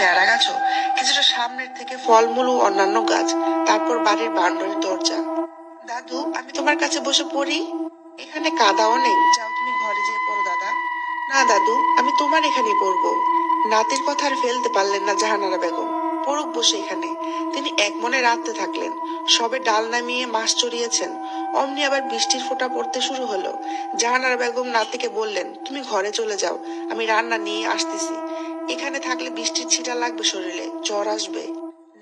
পেয়ারা গাছও, কিছুটা সামনের থেকে ফলমূল ও অন্যান্য গাছ, তারপর বাড়ির বারান্দার দরজা। দাদু, আমি তোমার কাছে বসে পড়ি। এখানে কাদাও নেই, যাও তুমি ঘরে যেয়ে পড়ো দাদা। না দাদু, আমি তোমার এখানেই পড়বো। নাতির কথা আর ফেলতে পারলেন না জাহানারা বেগম। পড়ুক বসে এখানে। তিনি এক মনে রাঁধতে থাকলেন। সবে ডাল নামিয়ে মাছ চড়িয়েছেন, অমনি আবার বৃষ্টির ফোঁটা পড়তে শুরু হলো। জাহানারা বেগম নাতিকে বললেন, তুমি ঘরে চলে যাও, আমি রান্না নিয়ে আসতেছি। এখানে থাকলে বৃষ্টির ছিটা লাগবে শরীরে, জ্বর আসবে।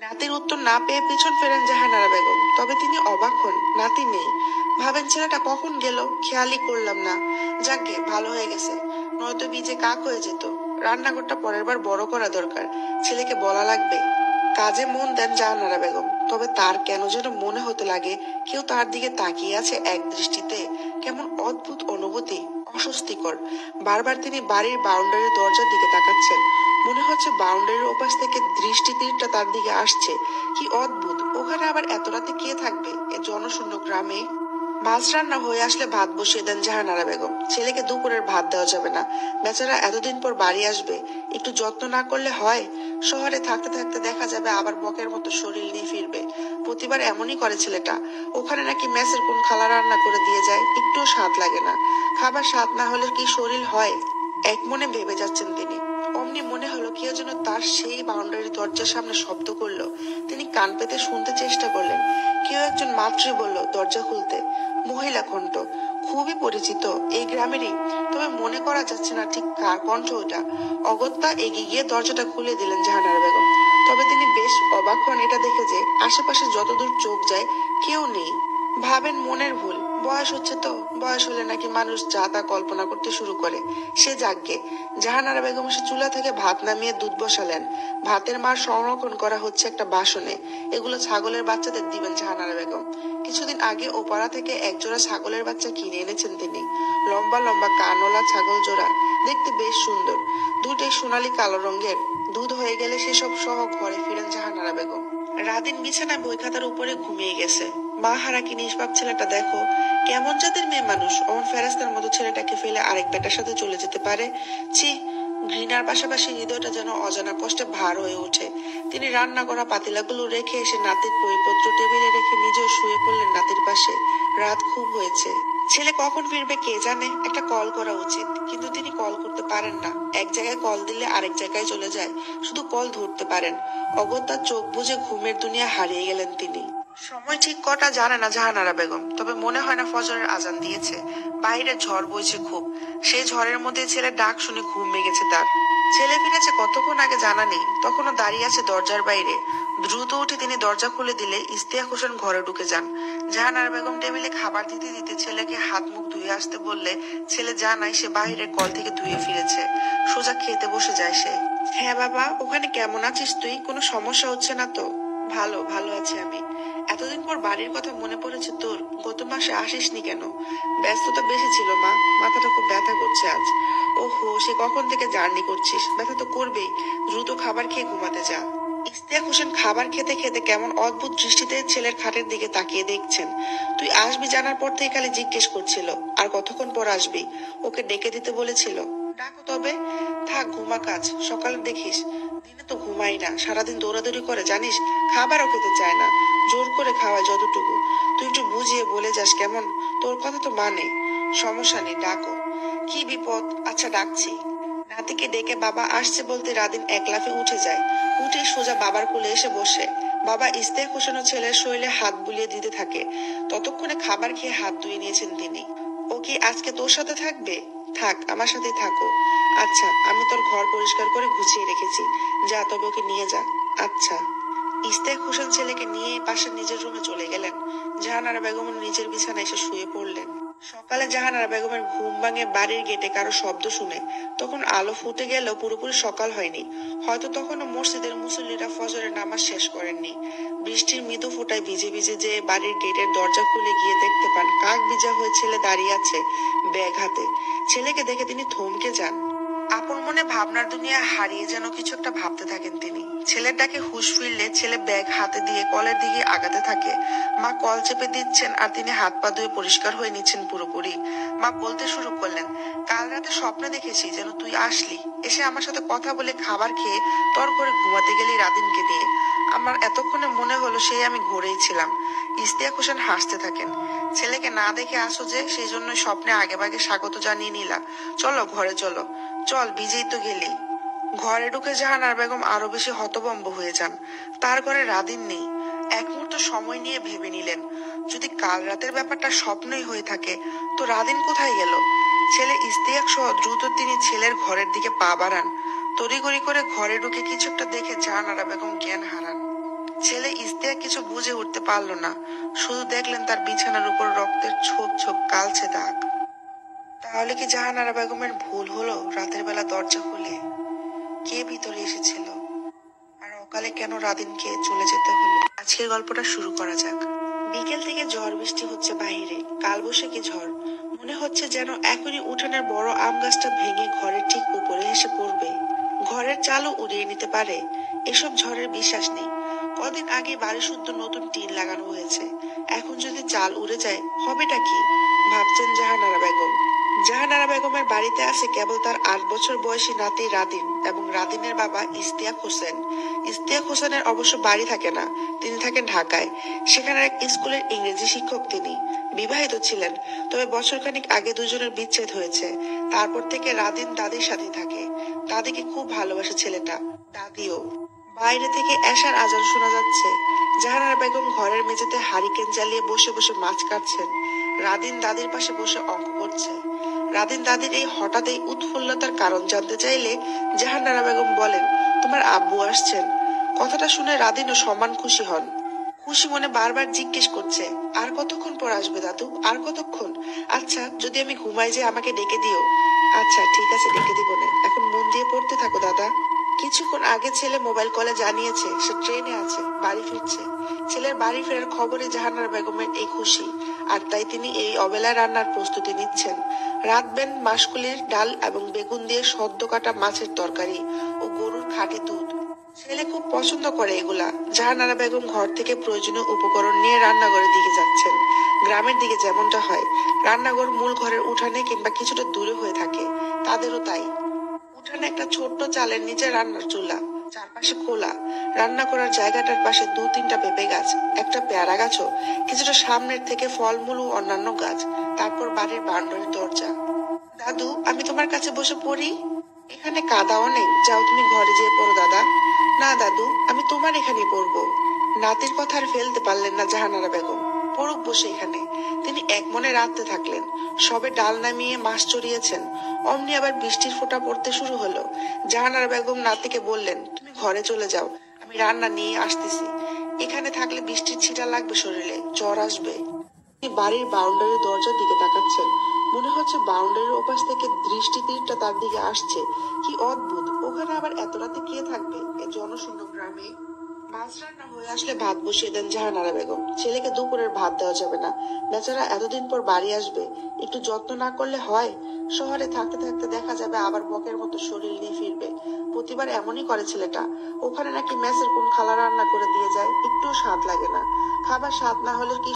নাতির উত্তর না পেয়ে পিছন ফেরেন জাহানারা বেগম। তবে তিনি অবাক হন, নাতি নেই। ভাবেন ছেলেটা কখন গেল, খেয়ালই করলাম না। যাকগে, ভালো হয়ে গেছে, নয়তো বীজে কাক হয়ে যেত। রান্নাঘরটা পরের বার বড় করা দরকার, ছেলেকে বলা লাগবে। কাজে মন দেন জাহানারা বেগম। তবে তার কেন যেন মনে হতে লাগে কেউ তার দিকে তাকিয়ে আছে এক দৃষ্টিতে। কেমন অদ্ভুত অনুভূতি, অস্বস্তিকর। বারবার তিনি বাড়ির বাউন্ডারির দরজার দিকে তাকাচ্ছেন। মনে হচ্ছে বাউন্ডারির ওপাশ থেকে দৃষ্টি তীরটা তার দিকে আসছে। কি অদ্ভুত, ওখানে আবার এত রাতে কে থাকবে এ জনশূন্য গ্রামে? মাছ রান্না হয়ে আসলে ভাত বসিয়ে দেন জাহানারা বেগম। ছেলেকে দুপুরের ভাত দেওয়া যাবে না, বেচারা এতদিন পর বাড়ি আসবে, একটু যত্ন না করলে হয়? শহরে থাকতে থাকতে দেখা যাবে আবার বকের মতো শরীর নিয়ে ফিরবে। প্রতিবার এমনই করে ছেলেটা। ওখানে নাকি মেসের কোন খালা রান্না করে দিয়ে যায়, একটুও স্বাদ লাগে না। খাবার স্বাদ না হলে কি শরীর হয়? এক মনে ভেবে যাচ্ছেন তিনি। অমনি মনে হলো কেউ যেন তার সেই বাউন্ডারি দরজার সামনে শব্দ করলো। তিনি কান পেতে শুনতে চেষ্টা করলেন। কেউ একজন মাত্রই বলল দরজা খুলতে। মহিলা কণ্ঠ, খুবই পরিচিত, এই গ্রামেরই। তবে মনে করা যাচ্ছে না ঠিক কার কণ্ঠ ওটা। অগত্যা এগিয়ে গিয়ে দরজাটা খুলে দিলেন জাহানারা বেগম। তবে তিনি বেশ অবাক হন এটা দেখে যে আশেপাশে যতদূর চোখ যায় কেউ নেই। ভাবেন মনের ভুল, বয়স হচ্ছে তো, বয়স হলে নাকি মানুষ যা তা কল্পনা করতে শুরু করে। সে যাগ্গে। জাহানারা বেগম এসে চুলা থেকে ভাত নামিয়ে দুধ বসালেন। ভাতের মার সংরক্ষণ করা হচ্ছে একটা বাসনে। এগুলো ছাগলের বাচ্চাদের দিবেন জাহানারা বেগম। কিছুদিন আগে ওপাড়া থেকে একজোড়া ছাগলের বাচ্চা কিনে এনেছেন তিনি। লম্বা লম্বা কানওয়ালা ছাগল জোড়া, দেখতে বেশ সুন্দর। দুটোই সোনালী কালো রঙের। দুধ হয়ে গেলে সেসব সহ ঘরে ফিরেন জাহানারা বেগম। রাদিন বিছানায় বই খাতার উপরে ঘুমিয়ে গেছে। মা হারা কি নিষ্পাপ ছেলেটা দেখো, কেমন জাতের মেয়ে মানুষ অমন ফেরেস্তার মতো ছেলেটাকে ফেলে আরেক বেটার সাথে চলে যেতে পারে। ছি! ঘৃণার পাশাপাশি হৃদয়টা যেন অজানা কষ্টে ভার হয়ে ওঠে। তিনি রান্না করা পাতিলাগুলো রেখে এসে নাতির বইপত্র টেবিলে রেখে নিজেও শুয়ে পড়লেন নাতির পাশে। রাত খুব হয়েছে, ছেলে কখন ফিরবে কে জানে। একটা কল করা উচিত, কিন্তু তিনি কল করতে পারেন না। এক জায়গায় কল দিলে আরেক জায়গায় চলে যায়, শুধু কল ধরতে পারেন। অগত্যা চোখ বুজে ঘুমের দুনিয়া হারিয়ে গেলেন তিনি। সময় ঠিক কটা জানে না জাহানারা বেগম। তবে মনে হয় না ফজরের আজান দিয়েছে। বাইরে ঝড় বইছে খুব। সেই ঝড়ের মধ্যে ছেলের ডাক শুনে ঘুম ভেঙেছে তার। ছেলে ফিরেছে কতক্ষণ আগে জানা নেই, তখনও দাঁড়িয়ে আছে দরজার বাইরে। দ্রুত উঠে তিনি দরজা খুলে দিলে ইস্তিয়াক হোসেন ঘরে ঢুকে যান। জাহানারা বেগম টেবিলে খাবার দিতে দিতে ছেলেকে হাত মুখ ধুয়ে আসতে বললে ছেলে জানায় সে বাহিরের কল থেকে ধুয়ে ফিরেছে। সোজা খেতে বসে যায় সে। হ্যাঁ বাবা, ওখানে কেমন আছিস তুই? কোনো সমস্যা হচ্ছে না তো? ভালো ভালো আছি আমি। এতদিন পর বাড়ির কথা মনে পড়েছে তোর? গত মাসে আসিসনি কেন? ব্যস্ততা বেশি ছিল মা, মাথাটা খুব ব্যথা করছে আজ। ওহো, সে কখন থেকে জার্নি করছিস? ব্যথা তো করবেই। দ্রুত খাবার খেয়ে ঘুমাতে যা। ইস্তিয়াক হোসেন খাবার খেতে খেতে কেমন অদ্ভুত দৃষ্টিতে ছেলের খাটের দিকে তাকিয়ে দেখছেন। তুই আসবি জানার পর থেকে খালি জিজ্ঞেস করছিল আর কতক্ষণ পর আসবি। ওকে ডেকে দিতে বলেছিল। ডাকো তবে। থাক, ঘুমা, কাজ সকালে দেখিস। দিনে তো ঘুমাই না, সারাদিন দৌড়াদৌড়ি করে জানিস। খাবারও খেতে চায় না, জোর করে খাওয়ায় যতটুকু। তুই একটু বুঝিয়ে বলে যাস কেমন? তোর কথা তো মানে। সমস্যা নেই, ডাকো। কি বিপদ? আচ্ছা ডাকছি। নাতিকে ডেকে বাবা আসছে বলতে রাদিন এক লাফে উঠে যায়। উঠে সোজা বাবার কোলে এসে বসে। বাবা ইস্তিয়াক হোসেন ছেলের শরীরে হাত বুলিয়ে দিতে থাকে। ততক্ষণে খাবার খেয়ে হাত ধুয়ে নিয়েছেন তিনি। ও কি আজকে তোর সাথে থাকবে? থাক, আমার সাথেই থাকো। আচ্ছা, আমি তোর ঘর পরিষ্কার করে গুছিয়ে রেখেছি, যা তবে ওকে নিয়ে যা। আচ্ছা। ইস্তিয়াক হোসেন ছেলেকে নিয়ে পাশে নিজের রুমে চলে গেলেন। জাহানারা বেগম নিজের বিছানায় এসে শুয়ে পড়লেন। সকালে জাহানারা বেগমের ঘুম ভাঙে বাড়ির গেটে কারো শব্দ শুনে। তখন আলো ফুটে গেলেও পুরোপুরি সকাল হয়নি। হয়তো তখনও মসজিদের মুসল্লিরা ফজরের নামাজ শেষ করেননি। বৃষ্টির মৃদু ফোঁটায় ভিজে ভিজে যে বাড়ির গেটের দরজা খুলে গিয়ে দেখতে পান কাক ভিজা হয়ে ছেলে দাঁড়িয়ে আছে ব্যাগ হাতে। ছেলেকে দেখে তিনি থমকে যান। আপন মনে ভাবনার দুনিয়া হারিয়ে যেন কিছু একটা ভাবতে থাকেন তিনি। ছেলের ডাকে হুঁশ ফিরলে ছেলে ব্যাগ হাতে দিয়ে কলের দিকে আগাতে থাকে। মা কল চেপে দিচ্ছেন আর তিনি হাত পা ধুয়ে পরিষ্কার হয়ে নিচ্ছেন পুরোপুরি। মা বলতে শুরু করলেন, কাল রাতে স্বপ্নে দেখেছি যেন তুই আসলি, এসে আমার সাথে কথা বলে খাবার খেয়ে তোর ঘরে ঘুমাতে গেলি রাদিনকে দিয়ে। আমার এতক্ষণে মনে হলো সেই আমি ঘরেই ছিলাম। ইস্তিয়াক হোসেন হাসতে থাকেন। ছেলেকে না দেখে আসো যে, সেই জন্য স্বপ্নে আগে ভাগে স্বাগত জানিয়ে নিলা। চলো ঘরে চলো। চল, বিজেই তো গেলি। ঘরে ঢুকে জাহানারা বেগম আরো বেশি হতভম্ব হয়ে যান। তার ঘরে রাদিন নেই। এক মুহূর্ত সময় নিয়ে ভেবে নিলেন, যদি কাল রাতের ব্যাপারটা স্বপ্নই হয়ে থাকে তো রাদিন কোথায় গেল। ছেলে ইস্তিয়াক সহ দ্রুত তিনি ছেলের ঘরের দিকে পা বাড়ান। তড়িঘড়ি করে ঘরে ঢুকে কিছু একটা দেখে জাহানারা বেগম জ্ঞান হারান। ছেলে ইস্তিয়াক কিছু বুঝে উঠতে পারল না, শুধু দেখলেন তার বিছানার উপর রক্তের ছোপ ছোপ কালচে দাগ। তাহলে কি জাহানারা বেগমের ভুল হলো রাতের বেলা দরজা খুলে? কে ভিতরে এসেছিল? আর অকালে কেন রাদিনকে চলে যেতে হলো? আজকের গল্পটা শুরু করা যাক। বিকেল থেকে ঝড় বৃষ্টি হচ্ছে বাহিরে, কালবৈশাখী ঝড়। মনে হচ্ছে যেন এখনই উঠানের বড় আম গাছটা ভেঙে ঘরের ঠিক উপরে এসে পড়বে। ঘরের চালও উড়িয়ে নিতে পারে, এসব ঝড়ের বিশ্বাস নেই। কদিন আগে বাড়ি শুদ্ধ নতুন টিন লাগানো হয়েছে, এখন যদি চাল উড়ে যায় হবেটা কি, ভাবছেন জাহানারা বেগম। জাহানারা বেগমের বাড়িতে আছে কেবল তার 8 বছর বয়সী নাতি রাদিন এবং রাদিনের বাবা ইস্তিয়াক হোসেন। ইস্তিয়াক হোসেনের অবশ্য বাড়ি থাকে না, তিনি থাকেন ঢাকায়। সেখানে এক স্কুলের ইংরেজি শিক্ষক তিনি। বিবাহিত ছিলেন, তবে বছরখানেক আগে দুজনের বিচ্ছেদ হয়েছে। তারপর থেকে রাদিন দাদির সাথে থাকে। দাদিকে খুব ভালোবাসে ছেলেটা, দাদিও। বাইরে থেকে এশার আজান শোনা যাচ্ছে। জাহানারা বেগম ঘরের মেঝেতে হারিকেন জ্বালিয়ে বসে বসে মাছ কাটছেন। রাদিন দাদির পাশে বসে অঙ্ক করছে। রাদিন দাদির এই হঠাৎ এই উৎফুল্লতার কারণ জানতে চাইলে জাহানারা বেগম বলেন, তোমার আব্বু আসছেন। কথাটা শুনে রাদিনও সমান খুশি হন। খুশি মনে বারবার জিজ্ঞেস করছে, আর কতক্ষণ পর আসবে দাদু, আর কতক্ষণ? আচ্ছা, যদি আমি ঘুমাই যে আমাকে ডেকে দিও। আচ্ছা ঠিক আছে, ডেকে দিব না, এখন মন দিয়ে পড়তে থাকো দাদা। কিছুক্ষণ আগে ছেলে মোবাইল কলে জানিয়েছে সে ট্রেনে আছে, বাড়ি ফিরছে। ছেলের বাড়ি ফেরার খবরে জাহানারা বেগমের এই খুশি, আর তাই তিনি এই অবেলায় রান্নার প্রস্তুতি নিচ্ছেন। রাঁধবেন মাসকলির ডাল এবং বেগুন দিয়ে সদ্য কাটা মাছের তরকারি ও গরুর খাঁটি দুধ। ছেলে খুব পছন্দ করে এগুলা। জাহানারা বেগম ঘর থেকে প্রয়োজনীয় উপকরণ নিয়ে রান্নাঘরের দিকে যাচ্ছেন। গ্রামের দিকে যেমনটা হয়, রান্নাঘর মূল ঘরের উঠানে কিংবা কিছুটা দূরে হয়ে থাকে, তাদেরও তাই। উঠানে একটা ছোট্ট চালের নিচে রান্নার চুলা, চারপাশে খোলা। রান্না করার জায়গাটার পাশে 2-3টা পেঁপে গাছ, একটা পেয়ারা গাছও, কিছুটা সামনের থেকে ফলমূল ও অন্যান্য গাছ। তারপর বাড়ির বারান্দার দরজা। দাদু, আমি তোমার কাছে বসে পড়ি। এখানে কাদা অনেক, যাও তুমি ঘরে যেয়ে পড়ো দাদা। না দাদু, আমি তোমার এখানেই পড়বো। নাতির কথা আর ফেলতে পারলেন না জাহানারা বেগম। পড়ুক বসে এখানে। তিনি এক মনে রাঁধতে থাকলেন। সবে ডাল নামিয়ে মাছ চড়িয়েছেন, অমনি আবার বৃষ্টির ফোঁটা পড়তে শুরু হলো। জাহানারা বেগম নাতিকে বললেন, তুমি ঘরে চলে যাও, আমি রান্না নিয়ে আসতেছি। এখানে থাকলে বৃষ্টির ছিটা লাগবে শরীরে, জ্বর আসবে। তিনি বাড়ির বাউন্ডারির দরজার দিকে তাকাচ্ছেন। মনে হচ্ছে বাউন্ডারির ওপাশ থেকে দৃষ্টি তীরটা তার দিকে আসছে। কি অদ্ভুত, ওখানে আবার এত রাতে কে থাকবে এ জনশূন্য গ্রামে? মাছ রান্না হয়ে আসলে ভাত বসিয়ে দেন জাহানারা বেগম। ছেলেকে দুপুরের ভাত দেওয়া যাবে না, বেচারা এতদিন পর বাড়ি আসবে, একটু যত্ন না করলে হয়? শহরে থাকতে থাকতে দেখা যাবে আবার বকের মতো শরীর নিয়ে ফিরবে। প্রতিবার এমনই করে ছেলেটা। ওখানে নাকি মেসের কোন খালা রান্না করে দিয়ে যায়, একটুও স্বাদ লাগে না। খাবার স্বাদ না হলে কি